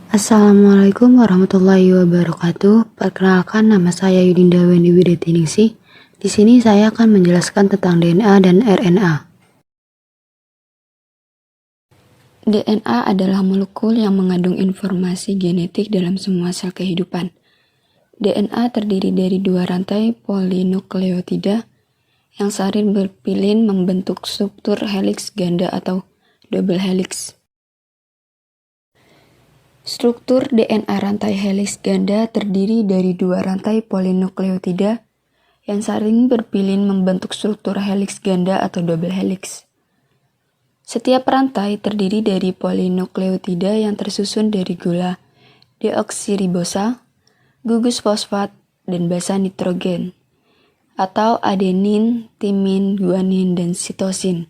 Assalamualaikum warahmatullahi wabarakatuh. Perkenalkan, nama saya Yudinda Weni Widetiningsih. Di sini saya akan menjelaskan tentang DNA dan RNA. DNA adalah molekul yang mengandung informasi genetik dalam semua sel kehidupan. DNA terdiri dari dua rantai polinukleotida yang saling berpilin membentuk struktur heliks ganda atau double helix. Struktur DNA rantai heliks ganda terdiri dari dua rantai polinukleotida yang saling berpilin membentuk struktur heliks ganda atau double helix. Setiap rantai terdiri dari polinukleotida yang tersusun dari gula deoksiribosa, gugus fosfat, dan basa nitrogen, atau adenin, timin, guanin, dan sitosin.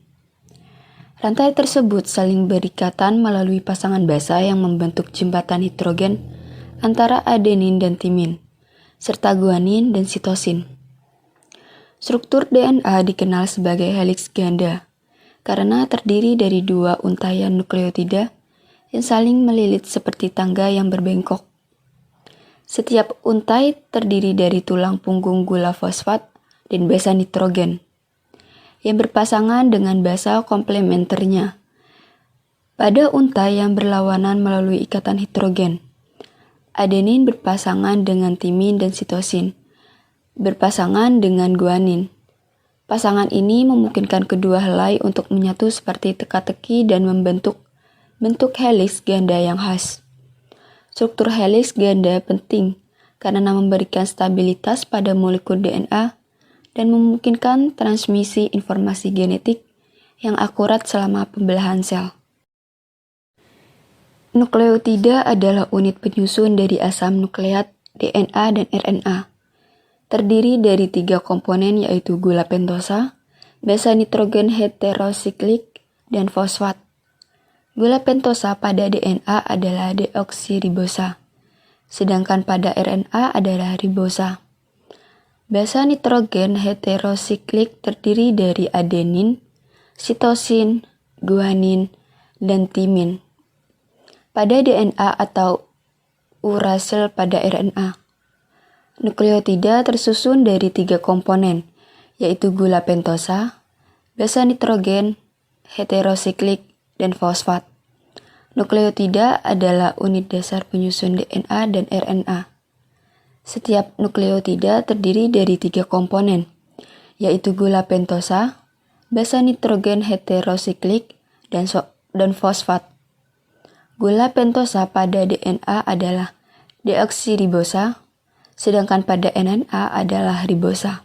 Rantai tersebut saling berikatan melalui pasangan basa yang membentuk jembatan hidrogen antara adenin dan timin, serta guanin dan sitosin. Struktur DNA dikenal sebagai heliks ganda karena terdiri dari dua untaian nukleotida yang saling melilit seperti tangga yang berbengkok. Setiap untai terdiri dari tulang punggung gula fosfat dan basa nitrogen yang berpasangan dengan basa komplementernya pada untai yang berlawanan melalui ikatan hidrogen. Adenin berpasangan dengan timin dan sitosin berpasangan dengan guanin. Pasangan ini memungkinkan kedua helai untuk menyatu seperti teka-teki dan membentuk bentuk heliks ganda yang khas. Struktur heliks ganda penting karena memberikan stabilitas pada molekul DNA dan memungkinkan transmisi informasi genetik yang akurat selama pembelahan sel. Nukleotida adalah unit penyusun dari asam nukleat, DNA, dan RNA. Terdiri dari tiga komponen yaitu gula pentosa, basa nitrogen heterosiklik, dan fosfat. Gula pentosa pada DNA adalah deoksiribosa, sedangkan pada RNA adalah ribosa. Basa nitrogen heterosiklik terdiri dari adenin, sitosin, guanin, dan timin pada DNA atau urasil pada RNA. Nukleotida tersusun dari tiga komponen, yaitu gula pentosa, basa nitrogen, heterosiklik, dan fosfat. Nukleotida adalah unit dasar penyusun DNA dan RNA. Setiap nukleotida terdiri dari tiga komponen, yaitu gula pentosa, basa nitrogen heterosiklik, dan fosfat. Gula pentosa pada DNA adalah deoksiribosa, sedangkan pada RNA adalah ribosa.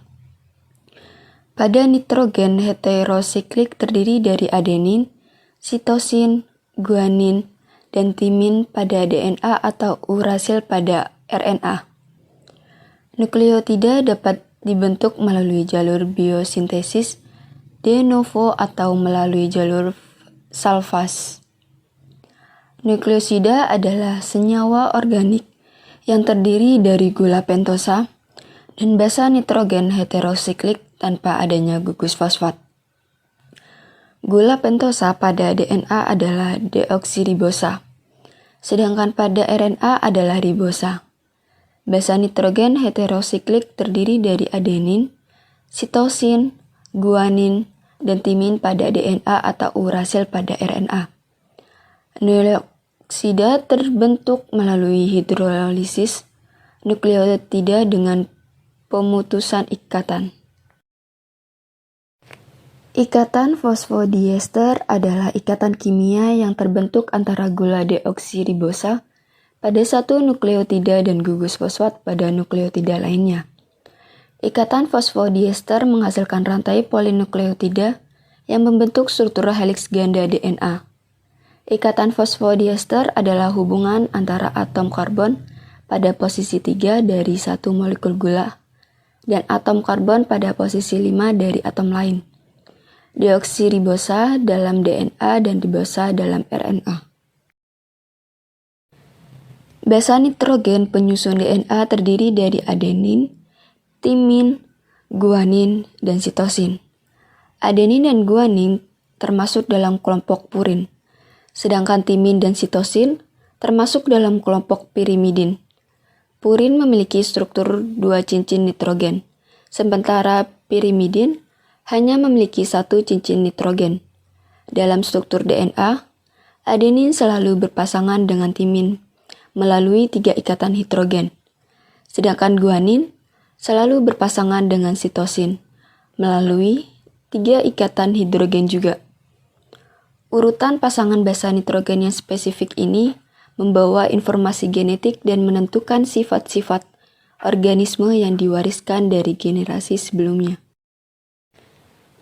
Pada nitrogen heterosiklik terdiri dari adenin, sitosin, guanin, dan timin pada DNA atau urasil pada RNA. Nukleotida dapat dibentuk melalui jalur biosintesis de novo atau melalui jalur salvage. Nukleosida adalah senyawa organik yang terdiri dari gula pentosa dan basa nitrogen heterosiklik tanpa adanya gugus fosfat. Gula pentosa pada DNA adalah deoksiribosa, sedangkan pada RNA adalah ribosa. Basa nitrogen heterosiklik terdiri dari adenin, sitosin, guanin, dan timin pada DNA atau urasil pada RNA. Nukleosida terbentuk melalui hidrolisis nukleotida dengan pemutusan ikatan. Ikatan fosfodiester adalah ikatan kimia yang terbentuk antara gula deoksiribosa pada satu nukleotida dan gugus fosfat pada nukleotida lainnya. Ikatan fosfodiester menghasilkan rantai polinukleotida yang membentuk struktur heliks ganda DNA. Ikatan fosfodiester adalah hubungan antara atom karbon pada posisi 3 dari satu molekul gula dan atom karbon pada posisi 5 dari atom lain. Deoksiribosa dalam DNA dan ribosa dalam RNA. Basa nitrogen penyusun DNA terdiri dari adenin, timin, guanin, dan sitosin. Adenin dan guanin termasuk dalam kelompok purin, sedangkan timin dan sitosin termasuk dalam kelompok pirimidin. Purin memiliki struktur 2 cincin nitrogen, sementara pirimidin hanya memiliki 1 cincin nitrogen. Dalam struktur DNA, adenin selalu berpasangan dengan timin melalui 3 ikatan hidrogen, sedangkan guanin selalu berpasangan dengan sitosin melalui 3 ikatan hidrogen juga. Urutan pasangan basa nitrogen yang spesifik ini membawa informasi genetik dan menentukan sifat-sifat organisme yang diwariskan dari generasi sebelumnya.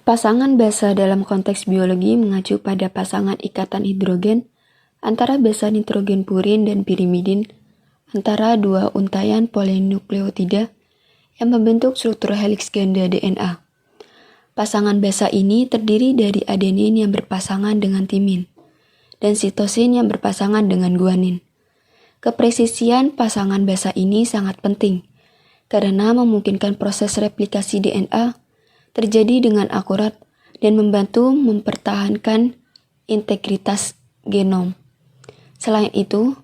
Pasangan basa dalam konteks biologi mengacu pada pasangan ikatan hidrogen antara basa nitrogen purin dan pirimidin antara 2 untaian polinukleotida yang membentuk struktur heliks ganda DNA. Pasangan basa ini terdiri dari adenin yang berpasangan dengan timin dan sitosin yang berpasangan dengan guanin. Kepresisian pasangan basa ini sangat penting karena memungkinkan proses replikasi DNA terjadi dengan akurat dan membantu mempertahankan integritas genom. Selain itu,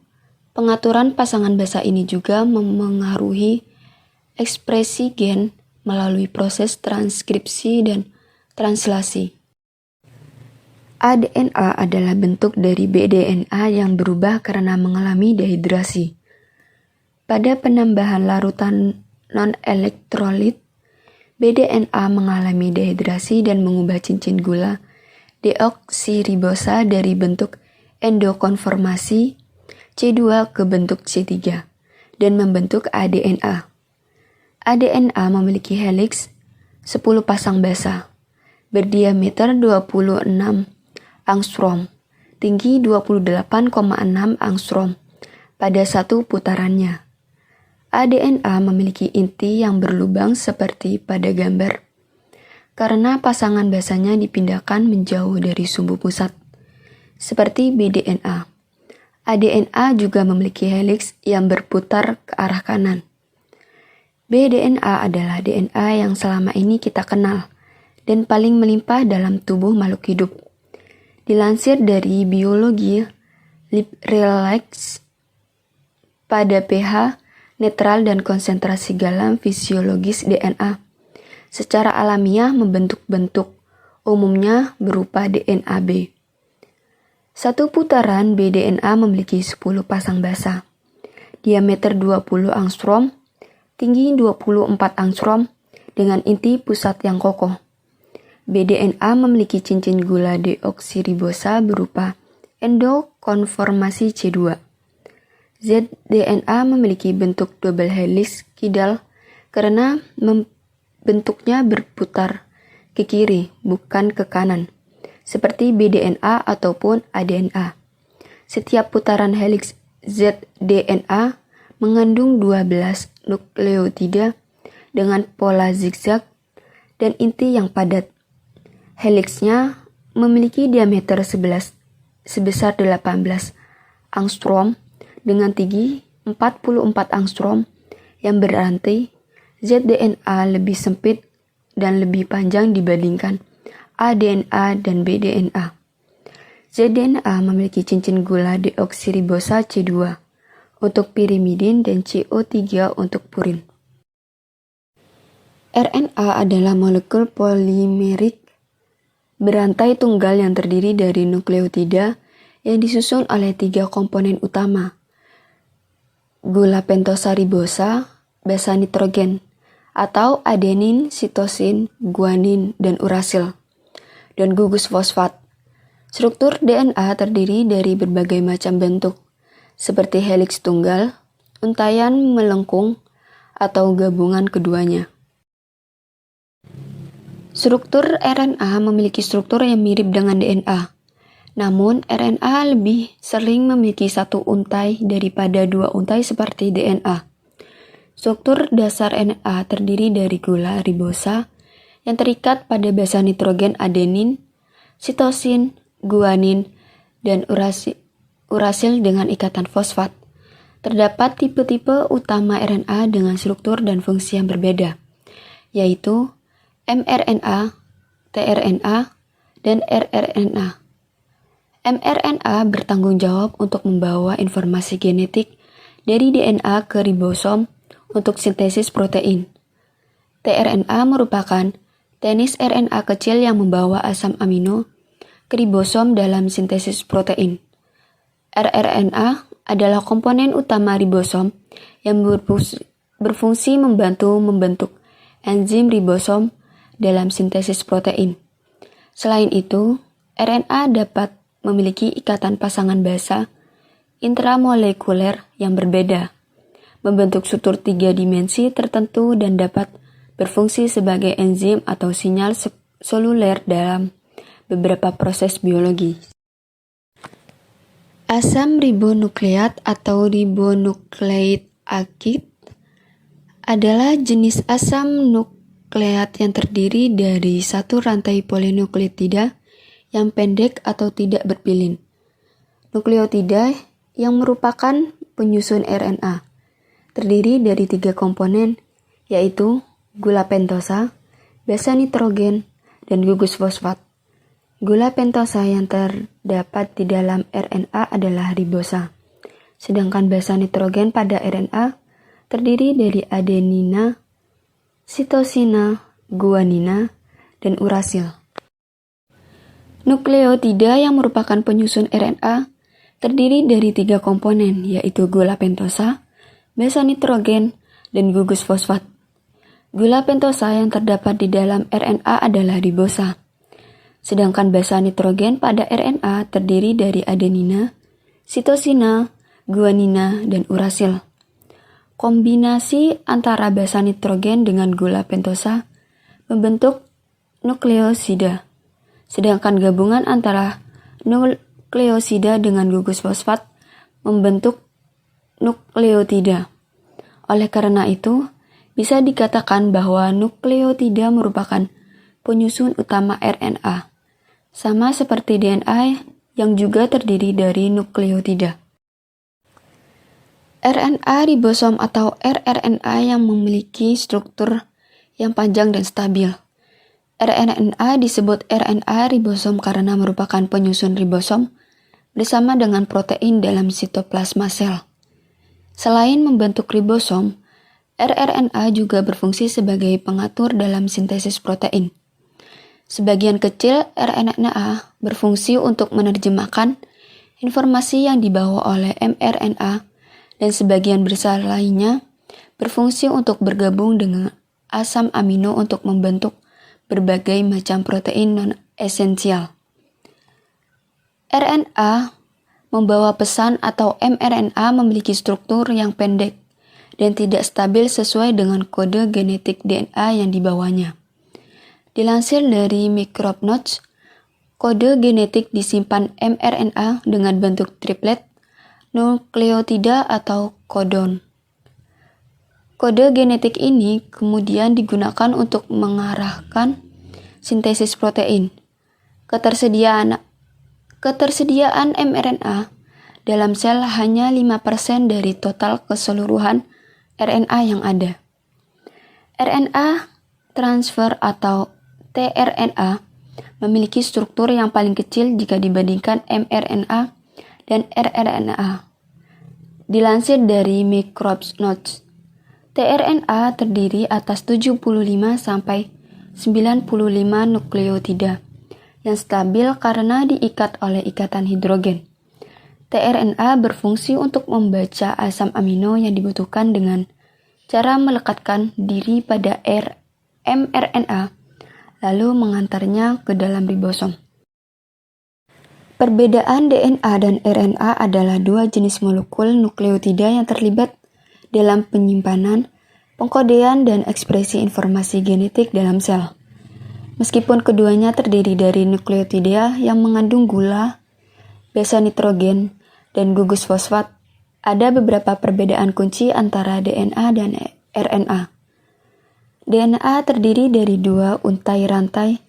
pengaturan pasangan basa ini juga memengaruhi ekspresi gen melalui proses transkripsi dan translasi. aDNA adalah bentuk dari bDNA yang berubah karena mengalami dehidrasi. Pada penambahan larutan non-elektrolit, bDNA mengalami dehidrasi dan mengubah cincin gula deoksiribosa dari bentuk endokonformasi C2 ke bentuk C3 dan membentuk aDNA. aDNA memiliki heliks 10 pasang basa, berdiameter 26 angstrom, tinggi 28,6 angstrom pada satu putarannya. aDNA memiliki inti yang berlubang seperti pada gambar, karena pasangan basanya dipindahkan menjauh dari sumbu pusat, seperti bDNA. aDNA juga memiliki heliks yang berputar ke arah kanan. bDNA adalah DNA yang selama ini kita kenal dan paling melimpah dalam tubuh makhluk hidup. Dilansir dari biologi LibRelax, pada pH netral dan konsentrasi galam fisiologis DNA secara alamiah membentuk bentuk, umumnya berupa DNAB. Satu putaran bDNA memiliki 10 pasang basa, diameter 20 angstrom, tinggi 24 angstrom dengan inti pusat yang kokoh. bDNA memiliki cincin gula deoksiribosa berupa endokonformasi C2. zDNA memiliki bentuk double helix kidal karena bentuknya berputar ke kiri bukan ke kanan, seperti bDNA ataupun aDNA. Setiap putaran helix zDNA mengandung 12 nukleotida dengan pola zigzag dan inti yang padat. Heliksnya memiliki diameter sebesar 18 angstrom dengan tinggi 44 angstrom, yang berarti zDNA lebih sempit dan lebih panjang dibandingkan aDNA dan bDNA. zDNA memiliki cincin gula deoksiribosa C2 untuk pirimidin dan CO3 untuk purin. RNA adalah molekul polimerik berantai tunggal yang terdiri dari nukleotida yang disusun oleh 3 komponen utama: gula pentosa ribosa, basa nitrogen, atau adenin, sitosin, guanin, dan urasil, dan gugus fosfat. Struktur DNA terdiri dari berbagai macam bentuk, seperti heliks tunggal, untaian melengkung, atau gabungan keduanya. Struktur RNA memiliki struktur yang mirip dengan DNA. Namun, RNA lebih sering memiliki 1 untai daripada 2 untai seperti DNA. Struktur dasar RNA terdiri dari gula ribosa yang terikat pada basa nitrogen adenin, sitosin, guanin, dan urasil dengan ikatan fosfat. Terdapat tipe-tipe utama RNA dengan struktur dan fungsi yang berbeda, yaitu mRNA, tRNA, dan rRNA. mRNA bertanggung jawab untuk membawa informasi genetik dari DNA ke ribosom untuk sintesis protein. tRNA merupakan tenis RNA kecil yang membawa asam amino ke ribosom dalam sintesis protein. rRNA adalah komponen utama ribosom yang berfungsi membantu membentuk enzim ribosom dalam sintesis protein. Selain itu, RNA dapat memiliki ikatan pasangan basa intramolekuler yang berbeda, membentuk struktur 3 dimensi tertentu dan dapat berfungsi sebagai enzim atau sinyal seluler dalam beberapa proses biologi. Asam ribonukleat atau ribonukleik acid adalah jenis asam nukleat yang terdiri dari satu rantai polinukleotida yang pendek atau tidak berpilin. Nukleotida yang merupakan penyusun RNA terdiri dari 3 komponen, yaitu gula pentosa, basa nitrogen, dan gugus fosfat. Gula pentosa yang terdapat di dalam RNA adalah ribosa, sedangkan basa nitrogen pada RNA terdiri dari adenina, sitosina, guanina, dan urasil. Nukleotida yang merupakan penyusun RNA terdiri dari 3 komponen, yaitu gula pentosa, basa nitrogen, dan gugus fosfat. Gula pentosa yang terdapat di dalam RNA adalah ribosa, sedangkan basa nitrogen pada RNA terdiri dari adenina, sitosina, guanina, dan urasil. Kombinasi antara basa nitrogen dengan gula pentosa membentuk nukleosida, sedangkan gabungan antara nukleosida dengan gugus fosfat membentuk nukleotida. Oleh karena itu, bisa dikatakan bahwa nukleotida merupakan penyusun utama RNA, sama seperti DNA yang juga terdiri dari nukleotida. RNA ribosom atau rRNA yang memiliki struktur yang panjang dan stabil. rRNA disebut RNA ribosom karena merupakan penyusun ribosom bersama dengan protein dalam sitoplasma sel. Selain membentuk ribosom, rRNA juga berfungsi sebagai pengatur dalam sintesis protein. Sebagian kecil rRNA berfungsi untuk menerjemahkan informasi yang dibawa oleh mRNA dan sebagian besar lainnya berfungsi untuk bergabung dengan asam amino untuk membentuk berbagai macam protein non-esensial. RNA membawa pesan atau mRNA memiliki struktur yang pendek dan tidak stabil sesuai dengan kode genetik DNA yang dibawanya. Dilansir dari Microbe Notes, kode genetik disimpan mRNA dengan bentuk triplet, nukleotida atau kodon. Kode genetik ini kemudian digunakan untuk mengarahkan sintesis protein. Ketersediaan mRNA dalam sel hanya 5% dari total keseluruhan RNA yang ada. RNA transfer atau tRNA memiliki struktur yang paling kecil jika dibandingkan mRNA dan rRNA. Dilansir dari Microbe Notes, tRNA terdiri atas 75 sampai 95 nukleotida yang stabil karena diikat oleh ikatan hidrogen. tRNA berfungsi untuk membaca asam amino yang dibutuhkan dengan cara melekatkan diri pada mRNA lalu mengantarnya ke dalam ribosom. Perbedaan DNA dan RNA adalah 2 jenis molekul nukleotida yang terlibat dalam penyimpanan, pengkodean, dan ekspresi informasi genetik dalam sel. Meskipun keduanya terdiri dari nukleotida yang mengandung gula, basa nitrogen, dan gugus fosfat, ada beberapa perbedaan kunci antara DNA dan RNA. DNA terdiri dari 2 untai rantai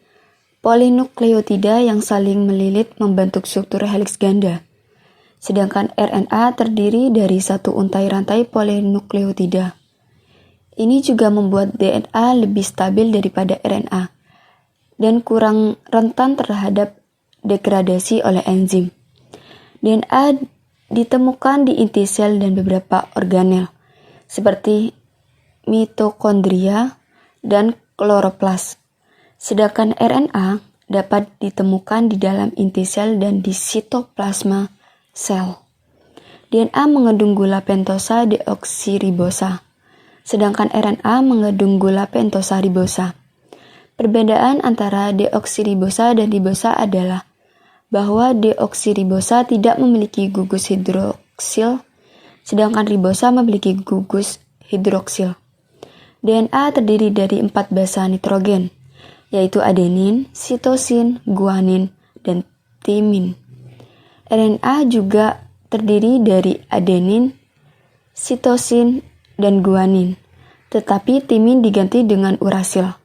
polinukleotida yang saling melilit membentuk struktur heliks ganda, sedangkan RNA terdiri dari 1 untai rantai polinukleotida. Ini juga membuat DNA lebih stabil daripada RNA dan kurang rentan terhadap degradasi oleh enzim. DNA ditemukan di inti sel dan beberapa organel, seperti mitokondria dan kloroplas. Sedangkan RNA dapat ditemukan di dalam inti sel dan di sitoplasma sel. DNA mengandung gula pentosa deoksiribosa, sedangkan RNA mengandung gula pentosa ribosa. Perbedaan antara deoksiribosa dan ribosa adalah bahwa deoksiribosa tidak memiliki gugus hidroksil, sedangkan ribosa memiliki gugus hidroksil. DNA terdiri dari 4 basa nitrogen, yaitu adenin, sitosin, guanin, dan timin. RNA juga terdiri dari adenin, sitosin, dan guanin, tetapi timin diganti dengan urasil.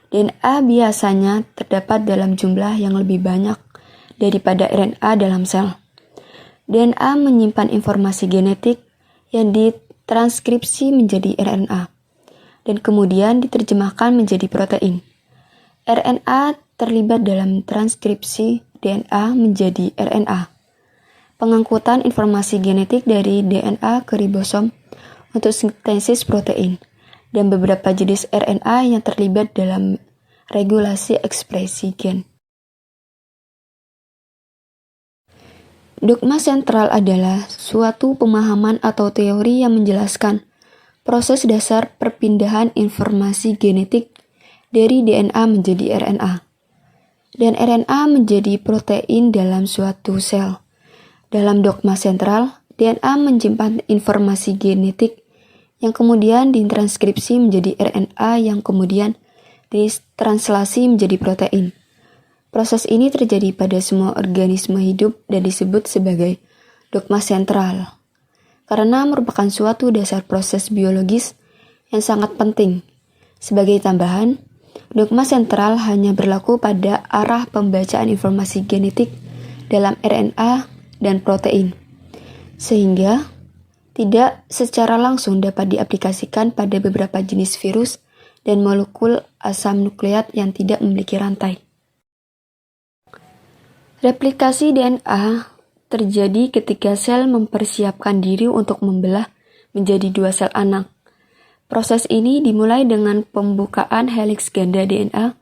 DNA biasanya terdapat dalam jumlah yang lebih banyak daripada RNA dalam sel. DNA menyimpan informasi genetik yang ditranskripsi menjadi RNA dan kemudian diterjemahkan menjadi protein. RNA terlibat dalam transkripsi DNA menjadi RNA. Pengangkutan informasi genetik dari DNA ke ribosom untuk sintesis protein, dan beberapa jenis RNA yang terlibat dalam regulasi ekspresi gen. Dogma sentral adalah suatu pemahaman atau teori yang menjelaskan proses dasar perpindahan informasi genetik dari DNA menjadi RNA, dan RNA menjadi protein dalam suatu sel. Dalam dogma sentral, DNA menyimpan informasi genetik yang kemudian ditranskripsi menjadi RNA yang kemudian ditranslasi menjadi protein. Proses ini terjadi pada semua organisme hidup dan disebut sebagai dogma sentral, karena merupakan suatu dasar proses biologis yang sangat penting. Sebagai tambahan, dogma sentral hanya berlaku pada arah pembacaan informasi genetik dalam RNA dan protein, sehingga tidak secara langsung dapat diaplikasikan pada beberapa jenis virus dan molekul asam nukleat yang tidak memiliki rantai. Replikasi DNA terjadi ketika sel mempersiapkan diri untuk membelah menjadi 2 sel anak. Proses ini dimulai dengan pembukaan heliks ganda DNA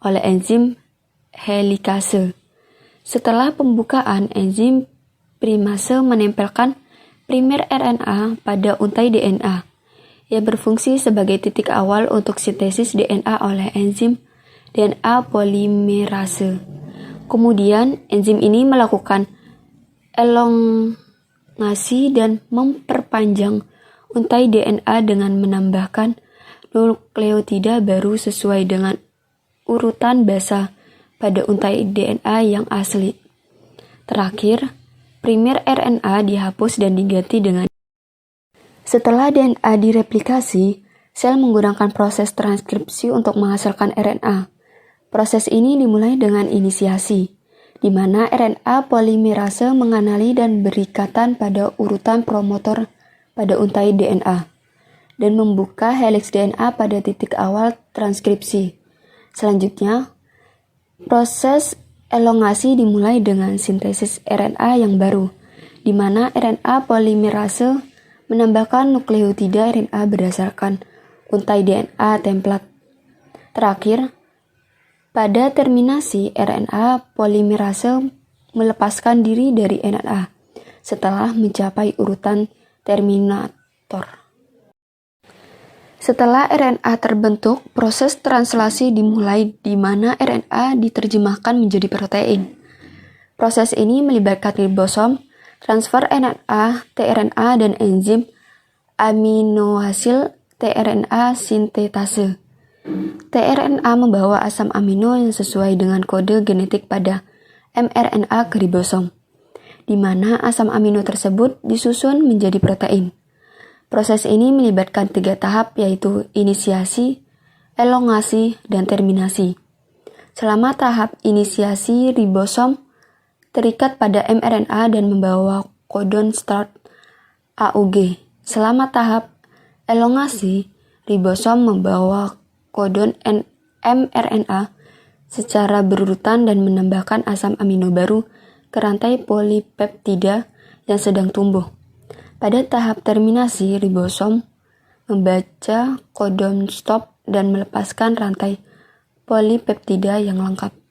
oleh enzim helikase. Setelah pembukaan, enzim primase menempelkan primer RNA pada untai DNA yang berfungsi sebagai titik awal untuk sintesis DNA oleh enzim DNA polimerase. Kemudian, enzim ini melakukan elongasi dan memperpanjang untai DNA dengan menambahkan nukleotida baru sesuai dengan urutan basa pada untai DNA yang asli. Terakhir, primer RNA dihapus dan diganti dengan. Setelah DNA direplikasi, sel menggunakan proses transkripsi untuk menghasilkan RNA. Proses ini dimulai dengan inisiasi, di mana RNA polimerase mengenali dan berikatan pada urutan promotor pada untai DNA, dan membuka heliks DNA pada titik awal transkripsi. Selanjutnya, proses elongasi dimulai dengan sintesis RNA yang baru, di mana RNA polimerase menambahkan nukleotida RNA berdasarkan untai DNA template. Terakhir, pada terminasi, RNA polimerase melepaskan diri dari RNA setelah mencapai urutan terminator. Setelah RNA terbentuk, proses translasi dimulai di mana RNA diterjemahkan menjadi protein. Proses ini melibatkan ribosom, transfer RNA, tRNA, dan enzim aminoasil tRNA sintetase. tRNA membawa asam amino yang sesuai dengan kode genetik pada mRNA ke ribosom, di mana asam amino tersebut disusun menjadi protein. Proses ini melibatkan 3 tahap, yaitu inisiasi, elongasi, dan terminasi. Selama tahap inisiasi, ribosom terikat pada mRNA dan membawa kodon start AUG. Selama tahap elongasi, ribosom membawa kodon mRNA secara berurutan dan menambahkan asam amino baru ke rantai polipeptida yang sedang tumbuh. Pada tahap terminasi, ribosom membaca kodon stop dan melepaskan rantai polipeptida yang lengkap.